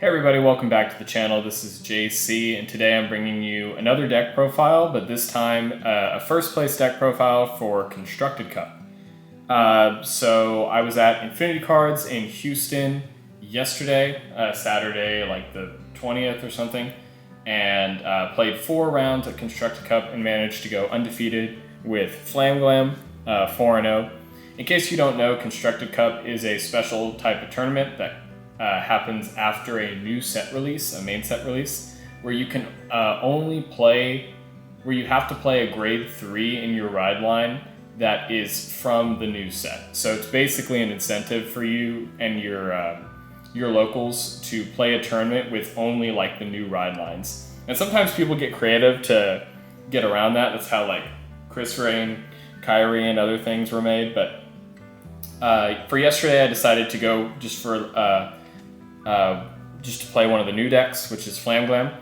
Hey everybody, welcome back to the channel. This is JC, and today I'm bringing you another deck profile, but this time a first place deck profile for Constructed Cup. So I was at Infinity Cards in Houston yesterday, Saturday, like the 20th or something, and played 4 rounds at Constructed Cup and managed to go undefeated with Flam MMe-Glam, 4-0. In case you don't know, Constructed Cup is a special type of tournament that happens after a new set release, a main set release, where you can where you have to play a grade 3 in your ride line that is from the new set. So it's basically an incentive for you and your locals to play a tournament with only like the new ride lines. And sometimes people get creative to get around that. That's how like Chris Rain, Kyrie, and other things were made. But for yesterday, I decided to go just to play one of the new decks, which is Flam MMe-Glam.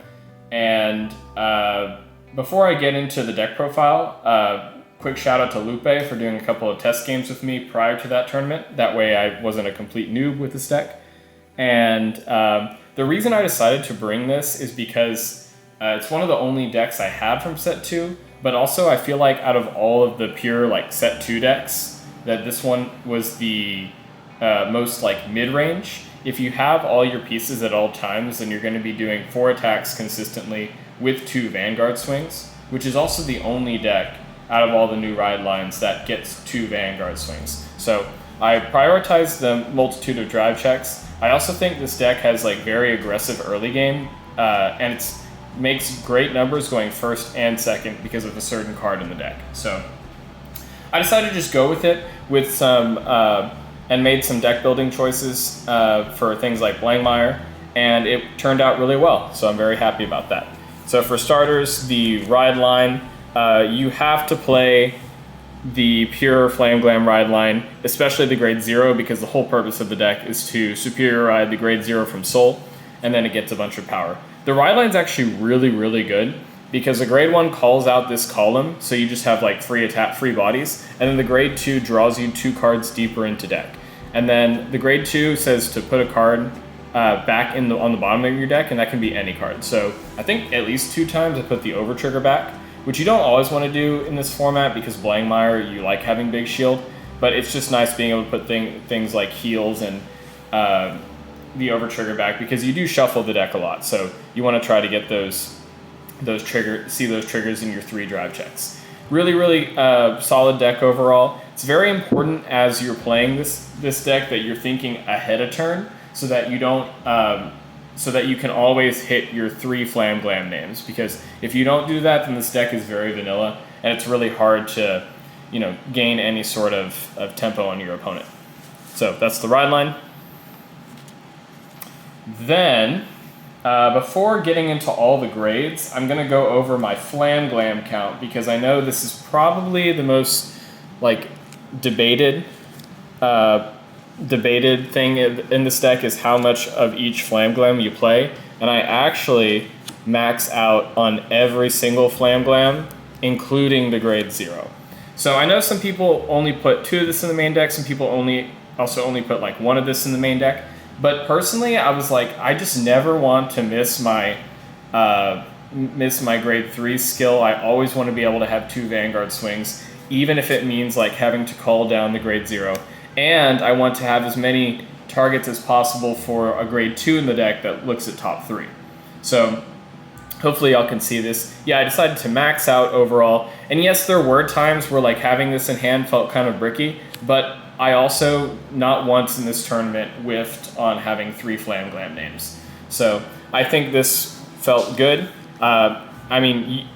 And before I get into the deck profile, quick shout out to Lupe for doing a couple of test games with me prior to that tournament. That way I wasn't a complete noob with this deck. And the reason I decided to bring this is because it's one of the only decks I have from set 2, but also I feel like out of all of the pure like set 2 decks, that this one was the most like mid-range. If you have all your pieces at all times, then you're going to be doing 4 attacks consistently with 2 Vanguard swings, which is also the only deck out of all the new ride lines that gets 2 Vanguard swings. So I prioritize the multitude of drive checks. I also think this deck has like very aggressive early game, and it makes great numbers going first and second because of a certain card in the deck. So I decided to just go with it with some and made some deck building choices for things like Blankmeyer, and it turned out really well, so I'm very happy about that. So for starters, the ride line, you have to play the pure Flam MMe-Glam ride line, especially the grade 0, because the whole purpose of the deck is to superior ride the grade 0 from Soul, and then it gets a bunch of power. The ride line's actually really good, because the grade 1 calls out this column, so you just have like 3 bodies, and then the grade 2 draws you 2 cards deeper into deck. And then the grade 2 says to put a card back on the bottom of your deck, and that can be any card. So I think at least 2 times I put the over trigger back, which you don't always want to do in this format because Blankmeyer, you like having big shield, but it's just nice being able to put things like heals and the over trigger back, because you do shuffle the deck a lot. So you want to try to get those triggers in your 3 drive checks. Really solid deck overall. It's very important as you're playing this deck that you're thinking ahead of turn, so that you don't so that you can always hit your 3 Flam MMe-Glam names, because if you don't do that, then this deck is very vanilla and it's really hard to gain any sort of tempo on your opponent. So that's the ride line. Then before getting into all the grades, I'm going to go over my Flam MMe-Glam count, because I know this is probably the most like debated thing in this deck, is how much of each Flam MMe-Glam you play. And I actually max out on every single Flam MMe-Glam, including the grade 0. So I know some people only put 2 of this in the main deck, some people also only put like 1 of this in the main deck. But personally, I was like, I just never want to miss my grade 3 skill. I always want to be able to have 2 Vanguard swings, even if it means like having to call down the grade 0. And I want to have as many targets as possible for a grade 2 in the deck that looks at top 3. So hopefully y'all can see this. Yeah, I decided to max out overall. And yes, there were times where like having this in hand felt kind of bricky, but I also not once in this tournament whiffed on having 3 Flam MMe-Glam names. So I think this felt good. I mean,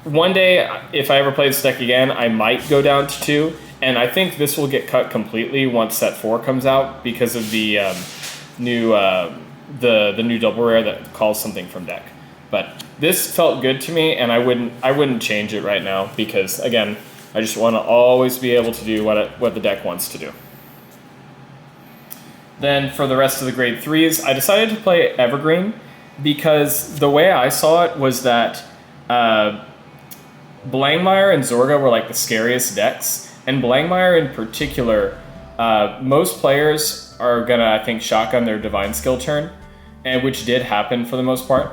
one day, if I ever play this deck again, I might go down to 2. And I think this will get cut completely once set 4 comes out, because of the new double rare that calls something from deck. But this felt good to me, and I wouldn't change it right now, because again, I just want to always be able to do what the deck wants to do. Then for the rest of the grade 3s, I decided to play Evergreen, because the way I saw it was that Blankmeyer and Zorga were like the scariest decks, and Blankmeyer in particular, most players are gonna, I think, shotgun their Divine Skill turn, and which did happen for the most part.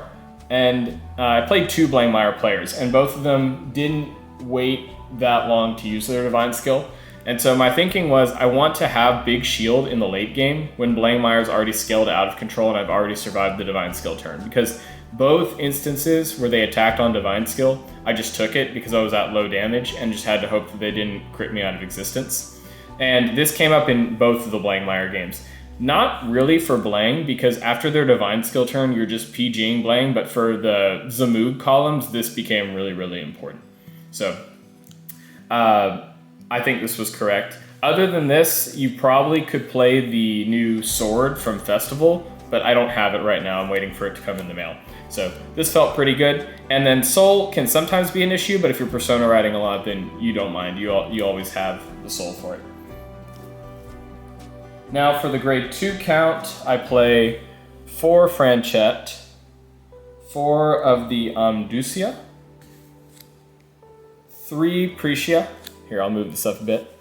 And I played 2 Blangmire players, and both of them didn't wait that long to use their divine skill. And so my thinking was, I want to have big shield in the late game when Blangmire's already scaled out of control and I've already survived the divine skill turn. Because both instances where they attacked on divine skill, I just took it because I was at low damage and just had to hope that they didn't crit me out of existence. And this came up in both of the Blangmire games. Not really for Blang, because after their divine skill turn, you're just PGing Blang, but for the Zamoog columns, this became really, really important. So, I think this was correct. Other than this, you probably could play the new sword from Festival, but I don't have it right now. I'm waiting for it to come in the mail. So this felt pretty good. And then soul can sometimes be an issue, but if you're persona riding a lot, then you don't mind. You always have the soul for it. Now for the grade 2 count, I play 4 Franchette, 4 of the Amdusia, 3 Precia. Here, I'll move this up a bit.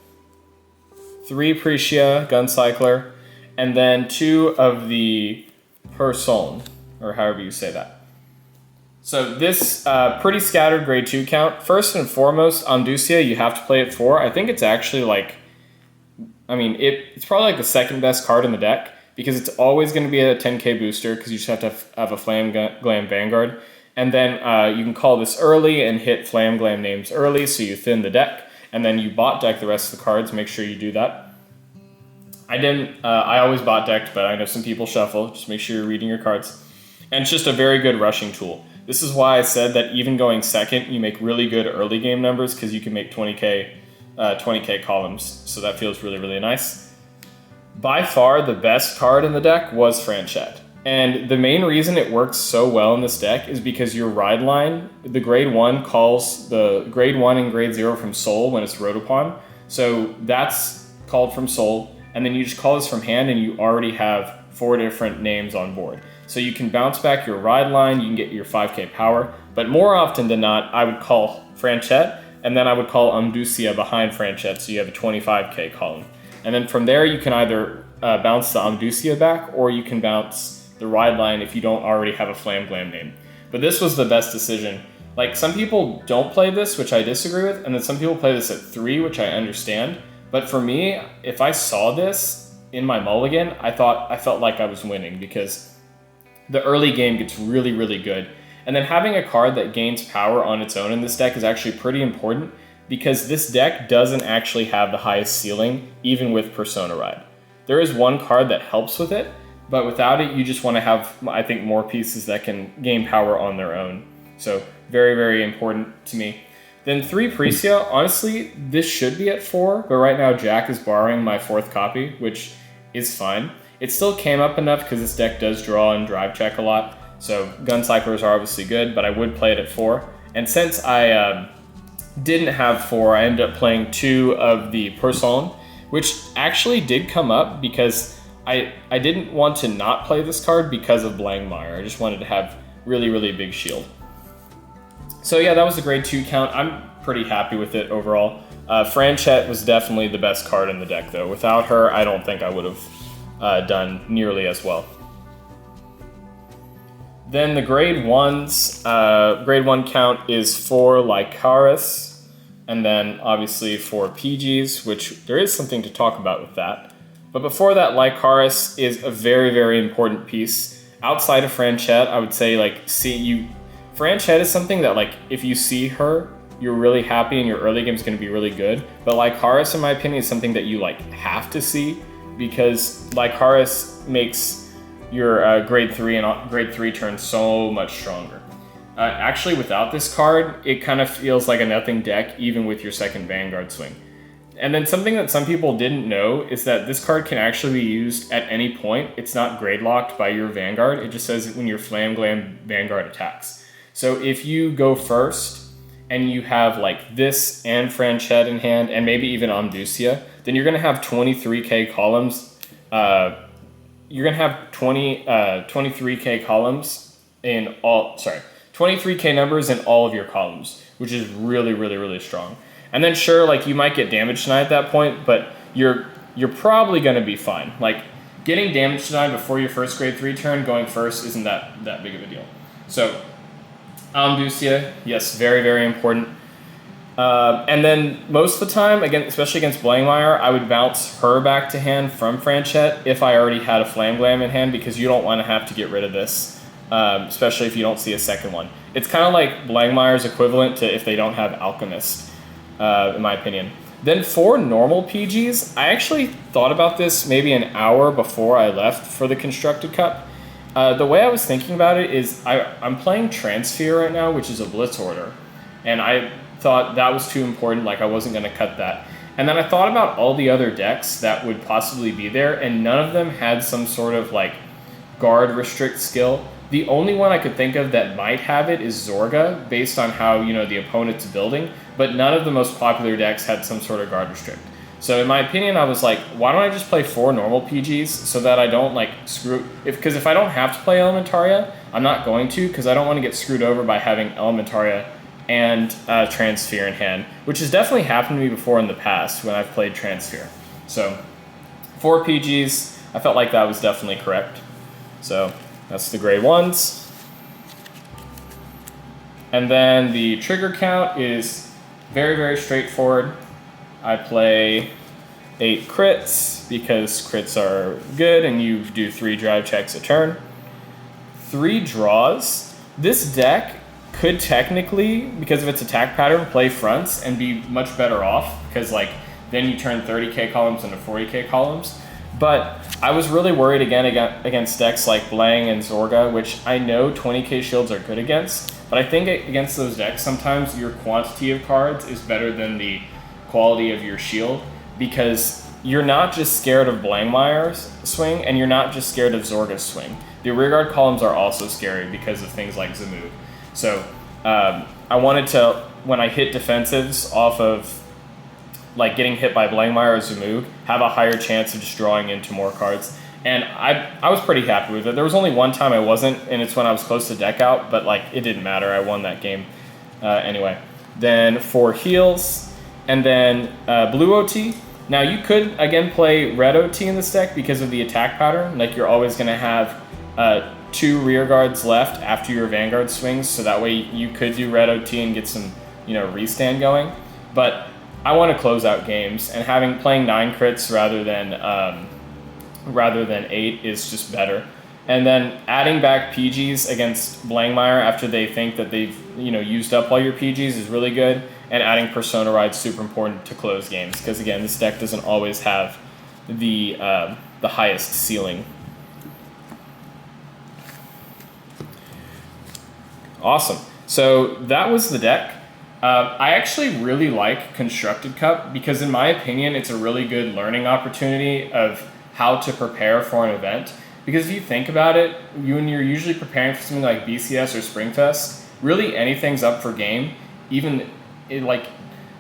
3 Precia, Guncycler, and then 2 of the Person, or however you say that. So this pretty scattered grade 2 count. First and foremost, Amdusia, you have to play it 4. I think it's actually like, it's probably like the second best card in the deck because it's always going to be a 10k booster because you just have to have a Flam Glam Vanguard. And then you can call this early and hit Flam Glam names early so you thin the deck. And then you bot deck the rest of the cards. Make sure you do that. I didn't. I always bot decked, but I know some people shuffle. Just make sure you're reading your cards. And it's just a very good rushing tool. This is why I said that even going second, you make really good early game numbers because you can make 20k columns. So that feels really, really nice. By far, the best card in the deck was Franchette. And the main reason it works so well in this deck is because your ride line, the grade 1 calls the grade 1 and grade 0 from soul when it's rode upon. So that's called from soul. And then you just call this from hand and you already have 4 different names on board. So you can bounce back your ride line, you can get your 5k power. But more often than not, I would call Franchette and then I would call Amdusia behind Franchette so you have a 25k column. And then from there you can either bounce the Amdusia back or you can bounce the ride line if you don't already have a Flam Glam name. But this was the best decision. Like, some people don't play this, which I disagree with, and then some people play this at 3, which I understand. But for me, if I saw this in my mulligan, I felt like I was winning because the early game gets really, really good. And then having a card that gains power on its own in this deck is actually pretty important because this deck doesn't actually have the highest ceiling, even with Persona Ride. There is one card that helps with it, but without it, you just want to have, I think, more pieces that can gain power on their own. So very, very important to me. Then 3 Precia, honestly, this should be at 4, but right now Jack is borrowing my 4th copy, which is fine. It still came up enough because this deck does draw and drive check a lot. So Guncyclers are obviously good, but I would play it at 4. And since I didn't have 4, I ended up playing 2 of the Person, which actually did come up because I didn't want to not play this card because of Blangmire. I just wanted to have really, really big shield. So yeah, that was the grade 2 count. I'm pretty happy with it overall. Franchette was definitely the best card in the deck though. Without her, I don't think I would have done nearly as well. Then the grade 1s, grade 1 count is 4 Lycaris, and then obviously 4 PGs, which there is something to talk about with that. But before that, Lycaris is a very, very important piece. Outside of Franchette, I would say Franchette is something that if you see her, you're really happy and your early game is going to be really good. But Lycaris, in my opinion, is something that you have to see because Lycaris makes your grade 3 and grade 3 turn so much stronger. Actually, without this card, it kind of feels like a nothing deck, even with your second Vanguard swing. And then something that some people didn't know is that this card can actually be used at any point. It's not grade locked by your Vanguard. It just says when your Flam Glam Vanguard attacks. So if you go first and you have this and Franchette in hand and maybe even Amdusia, then you're going to have 23k columns. You're going to have 23k columns in all, 23k numbers in all of your columns, which is really, really, really strong. And then sure, you might get damage tonight at that point, but you're probably going to be fine. getting damage denied before your first grade 3 turn, going first, isn't that big of a deal. So, Almducia, yes, very, very important. And then most of the time, again, especially against Blangmeyer, I would bounce her back to hand from Franchette if I already had a Flam Glam in hand, because you don't want to have to get rid of this, especially if you don't see a second one. It's kind of like Blangmeyer's equivalent to if they don't have Alchemist, in my opinion. Then for normal PGs, I actually thought about this maybe an hour before I left for the Constructed Cup. The way I was thinking about it is I'm playing Transfer right now, which is a Blitz order, and I thought that was too important, like I wasn't going to cut that. And then I thought about all the other decks that would possibly be there, and none of them had some sort of like guard restrict skill. The only one I could think of that might have it is Zorga, based on how, you know, the opponent's building, but none of the most popular decks had some sort of guard restrict. So in my opinion, I was like, why don't I just play 4 normal PGs so that I don't like screw, because if I don't have to play Elementaria, I'm not going to, because I don't want to get screwed over by having Elementaria and Transfer in hand, which has definitely happened to me before in the past when I've played Transfer. So 4 PGs, I felt like that was definitely correct. So that's the grade 1s. And then the trigger count is very, very straightforward. I play 8 crits because crits are good and you do 3 drive checks a turn. 3 draws. This deck could technically, because of its attack pattern, play fronts and be much better off, because like then you turn 30k columns into 40k columns. But I was really worried again against decks like Blang and Zorga, which I know 20k shields are good against, but I think against those decks sometimes your quantity of cards is better than the quality of your shield, because you're not just scared of Blangmeyer's swing and you're not just scared of Zorga's swing. The rearguard columns are also scary because of things like Zamug. So I wanted to, when I hit defensives off of like getting hit by Blangmeyer or Zamug, have a higher chance of just drawing into more cards. And I was pretty happy with it. There was only one time I wasn't, and it's when I was close to deck out, but like it didn't matter. I won that game anyway. Then 4 heals, and then blue OT. Now you could again play red OT in this deck because of the attack pattern. Like you're always going to have 2 rear guards left after your Vanguard swings, so that way you could do red OT and get some, you know, restand going. But I want to close out games, and playing 9 crits rather than 8 is just better. And then adding back PGs against Blangmeyer after they think that they've, you know, used up all your PGs is really good. And adding Persona Ride super important to close games, because again, this deck doesn't always have the highest ceiling. Awesome. So that was the deck. I actually really like Constructed Cup because, in my opinion, it's a really good learning opportunity of how to prepare for an event. Because if you think about it, when you're usually preparing for something like BCS or Springfest, really anything's up for game. Even like,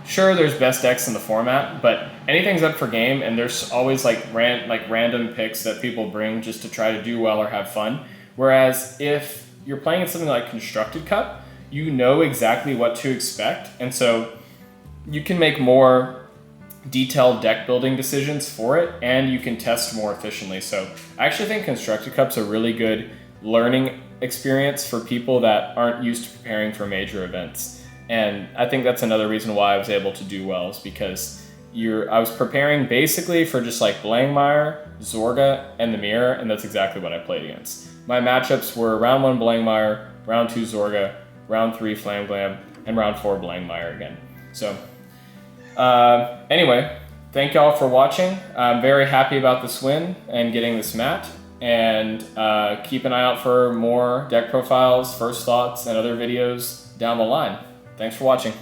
sure, there's best decks in the format, but anything's up for game, and there's always like random picks that people bring just to try to do well or have fun. Whereas if you're playing in something like Constructed Cup, you know exactly what to expect, and so you can make more detailed deck building decisions for it, and you can test more efficiently. So I actually think Constructed Cup's a really good learning experience for people that aren't used to preparing for major events. And I think that's another reason why I was able to do well, is because I was preparing basically for just like Blangmeyer, Zorga, and the Mirror, and that's exactly what I played against. My matchups were round 1 Blangmeyer, round 2 Zorga, round 3 Flam Glam, and round 4 Blangmeyer again. So anyway, thank y'all for watching. I'm very happy about this win and getting this mat, and keep an eye out for more deck profiles, first thoughts, and other videos down the line. Thanks for watching.